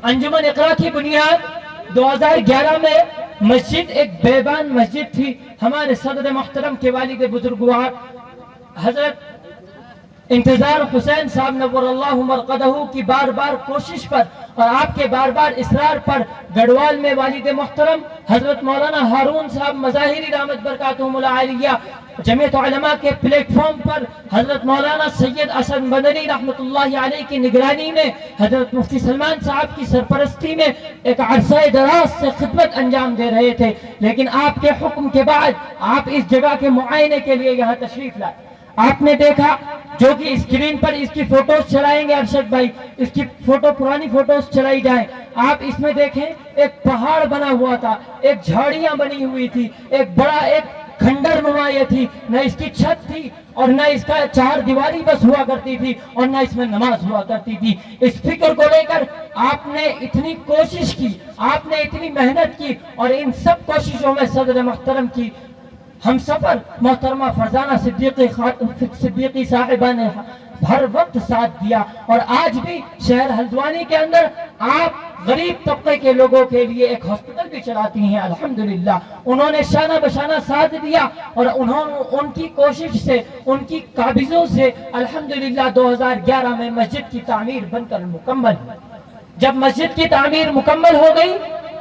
انجمن اقرا کی بنیاد 2011 میں مسجد ایک بیبان مسجد تھی. ہمارے صدر محترم کے والد بزرگوار حضرت انتظار حسین صاحب نور اللہ مرقدہ کی بار بار کوشش پر اور آپ کے بار بار اصرار پر گڑھوال میں والد محترم حضرت مولانا ہارون صاحب مظاہری رحمت برکاتہم العالیہ جمعیت علماء کے پلیٹ فارم پر حضرت مولانا سید اسد مدنی رحمت اللہ علیہ کی نگرانی میں حضرت مفتی سلمان صاحب کی سرپرستی میں ایک عرصہ دراز سے خدمت انجام دے رہے تھے. لیکن آپ کے حکم کے بعد آپ اس جگہ کے معائنے کے لیے یہاں تشریف لائے. آپ نے دیکھا جو کہ اسکرین پر اس کی فوٹوز چلائیں گے ارشد بھائی, اس کی پرانی فوٹوز چلائی جائیں. آپ اس میں دیکھیں ایک پہاڑ بنا ہوا تھا, ایک جھاڑیاں بنی ہوئی تھی, ایک بڑا ایک کھنڈر نمایاں تھی, نہ اس کی چھت تھی اور نہ اس کا چار دیواری بس ہوا کرتی تھی اور نہ اس میں نماز ہوا کرتی تھی. اس فکر کو لے کر آپ نے اتنی کوشش کی, آپ نے اتنی محنت کی اور ان سب کوششوں میں صدر محترم کی ہم سفر محترمہ فرزانہ صدیقی صاحبہ نے ہر وقت ساتھ دیا. اور آج بھی شہر ہلدوانی کے اندر آپ غریب طبقے کے لوگوں کے لیے ایک ہاسپٹل بھی چلاتی ہیں. الحمدللہ انہوں نے شانہ بشانہ ساتھ دیا اور ان کی کوشش سے, ان کی قابضوں سے الحمدللہ 2011 میں مسجد کی تعمیر بن کر مکمل ہوئی. جب مسجد کی تعمیر مکمل ہو گئی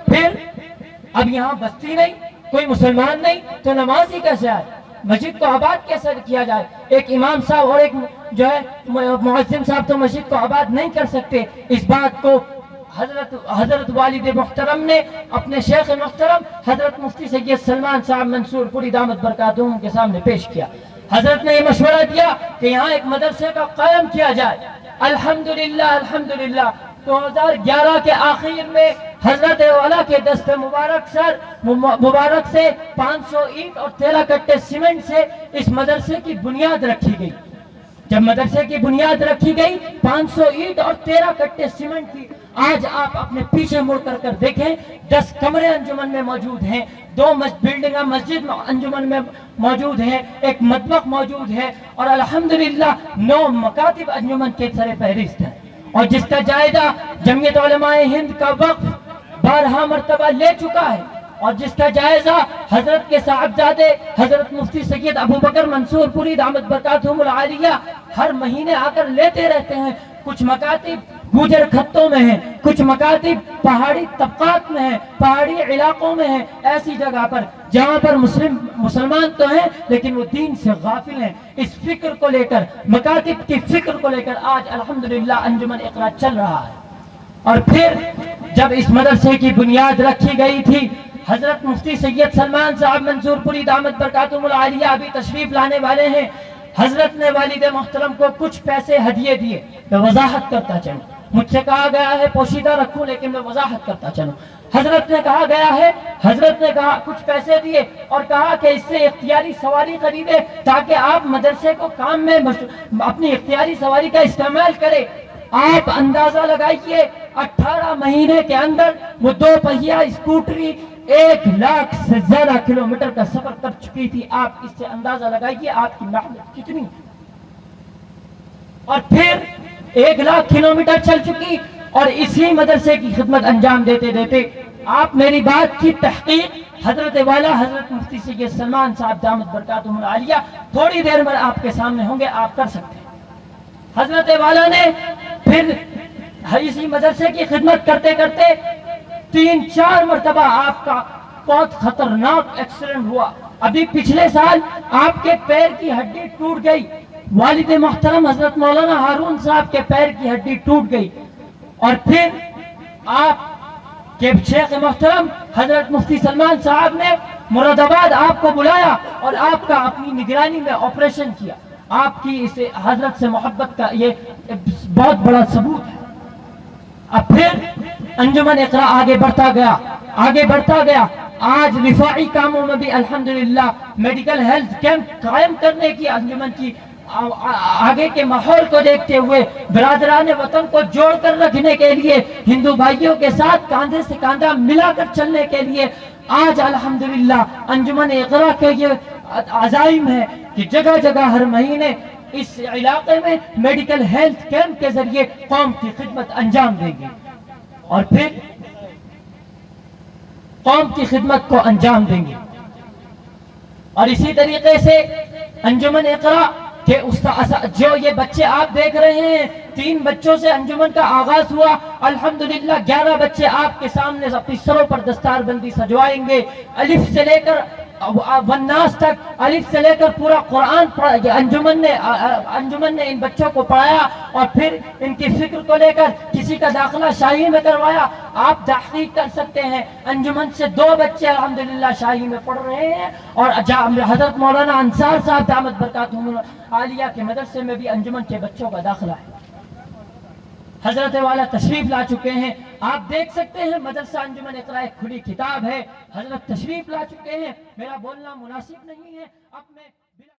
پھر اب یہاں بستی نہیں, کوئی مسلمان نہیں, تو نماز ہی کیسے آئے, مسجد کو آباد کیسے کیا جائے. ایک امام صاحب اور ایک جو ہے مؤذن صاحب تو مسجد کو آباد نہیں کر سکتے. اس بات کو حضرت والد محترم نے اپنے شیخ محترم حضرت مفتی سید سلمان صاحب منصور پوری دامت برکاتہم کے سامنے پیش کیا. حضرت نے یہ مشورہ دیا کہ یہاں ایک مدرسے کا قائم کیا جائے. الحمدللہ 2011 کے آخر میں حضرت والا کے دست مبارک سے 500 اینٹ اور 13 کٹے سیمنٹ سے اس مدرسے کی بنیاد رکھی گئی. جب مدرسے کی بنیاد رکھی گئی 500 اینٹ اور 13 کٹے سیمنٹ تھی. آج آپ اپنے پیچھے مڑ کر دیکھیں 10 کمرے انجمن میں موجود ہیں, 2 بلڈنگاں مسجد انجمن میں موجود ہیں, ایک مطبخ موجود ہے اور الحمدللہ 9 مکاتب انجمن کے سر فہرست ہیں. اور جس کا جائزہ جمعیت علماء ہند کا وقف 12 مرتبہ لے چکا ہے اور جس کا جائزہ حضرت کے صاحبزادے حضرت مفتی سید ابو بکر منصور پوری دامت برکاتہم العالیہ ہر مہینے آ کر لیتے رہتے ہیں. کچھ مکاتب گوجر خطوں میں ہیں, کچھ مکاتب پہاڑی طبقات میں ہیں, پہاڑی علاقوں میں ہیں, ایسی جگہ پر جہاں پر مسلمان تو ہیں لیکن وہ دین سے غافل ہیں. اس فکر کو لے کر, مکاتب کی فکر کو لے کر آج الحمدللہ انجمن اقرا چل رہا ہے. اور پھر جب اس مدرسے کی بنیاد رکھی گئی تھی حضرت مفتی سید سلمان صاحب منصور پوری دامت برکاتہم العالیہ ابھی تشریف لانے والے ہیں. حضرت نے والد محترم کو کچھ پیسے ہدیے دیے. میں وضاحت کرتا چلوں, مجھ سے کہا گیا ہے پوشیدہ رکھوں لیکن میں وضاحت کرتا چلوں. حضرت نے کہا گیا ہے, حضرت نے کہا کچھ پیسے دیے اور کہا کہ اس سے اختیاری سواری خریدے تاکہ آپ مدرسے کو کام میں اپنی اختیاری سواری کا استعمال کرے. آپ اندازہ لگائیے 18 مہینے کے اندر وہ 2 پہیہ اسکوٹری 1 لاکھ سے زیادہ کلومیٹر کا سفر کر چکی تھی. آپ اس سے اندازہ لگائیے آپ کی محنت کتنی. اور پھر 1 لاکھ کلومیٹر چل چکی اور اسی مدرسے کی خدمت انجام دیتے دیتے آپ میری بات کی تحقیق حضرت والا حضرت مفتی سید سلمان صاحب دامت برکاتہم العالیہ تھوڑی دیر میں آپ کے سامنے ہوں گے, آپ کر سکتے ہیں. حضرت والا نے پھر اسی مدرسے کی خدمت کرتے کرتے 3-4 مرتبہ آپ کا بہت خطرناک ایکسیڈنٹ ہوا. ابھی پچھلے سال آپ کے پیر کی ہڈی ٹوٹ گئی. والد محترم حضرت مولانا ہارون صاحب کے پیر کی ہڈی ٹوٹ گئی اور پھر آپ کے شیخ محترم حضرت مفتی سلمان صاحب نے مراد آباد آپ کو بلایا اور آپ کا اپنی نگرانی میں آپریشن کیا. آپ کی اس حضرت سے محبت کا یہ بہت بڑا ثبوت ہے. اب پھر انجمن اقرا آگے بڑھتا گیا. آج رفاعی کاموں میں بھی الحمدللہ میڈیکل ہیلتھ کیمپ قائم کرنے کی انجمن کی آگے کے ماحول کو دیکھتے ہوئے برادران وطن کو جوڑ کر رکھنے کے لیے, ہندو بھائیوں کے ساتھ کاندھے سے کاندھا ملا کر چلنے کے لیے آج الحمدللہ انجمن اقرا کے یہ عزائم ہے کہ جگہ جگہ ہر مہینے اس علاقے میں میڈیکل ہیلتھ کیمپ کے ذریعے قوم کی خدمت انجام دے گی. اور پھر قوم کی خدمت کو انجام دیں گے. اور اسی طریقے سے انجمن اقرا کہ جو یہ بچے آپ دیکھ رہے ہیں 3 بچوں سے انجمن کا آغاز ہوا. الحمدللہ 11 بچے آپ کے سامنے اپنی سروں پر دستار بندی سجوائیں گے. الف سے لے کر والناس تک، الف سے لے کر پورا قرآن انجمن نے ان بچوں کو پڑھایا. اور پھر ان کی فکر کو لے کر کسی کا داخلہ شاہی میں کروایا. آپ تحقیق کر سکتے ہیں انجمن سے 2 بچے الحمدللہ شاہی میں پڑھ رہے ہیں. اور حضرت مولانا انصار صاحب دامت برکاتہم عالیہ کے مدرسے میں بھی انجمن کے بچوں کا داخلہ ہے. حضرت والا تشریف لا چکے ہیں. آپ دیکھ سکتے ہیں مدرسہ انجمن اقرا ایک کھلی کتاب ہے. حضرت تشریف لا چکے ہیں. میرا بولنا مناسب نہیں ہے اب میں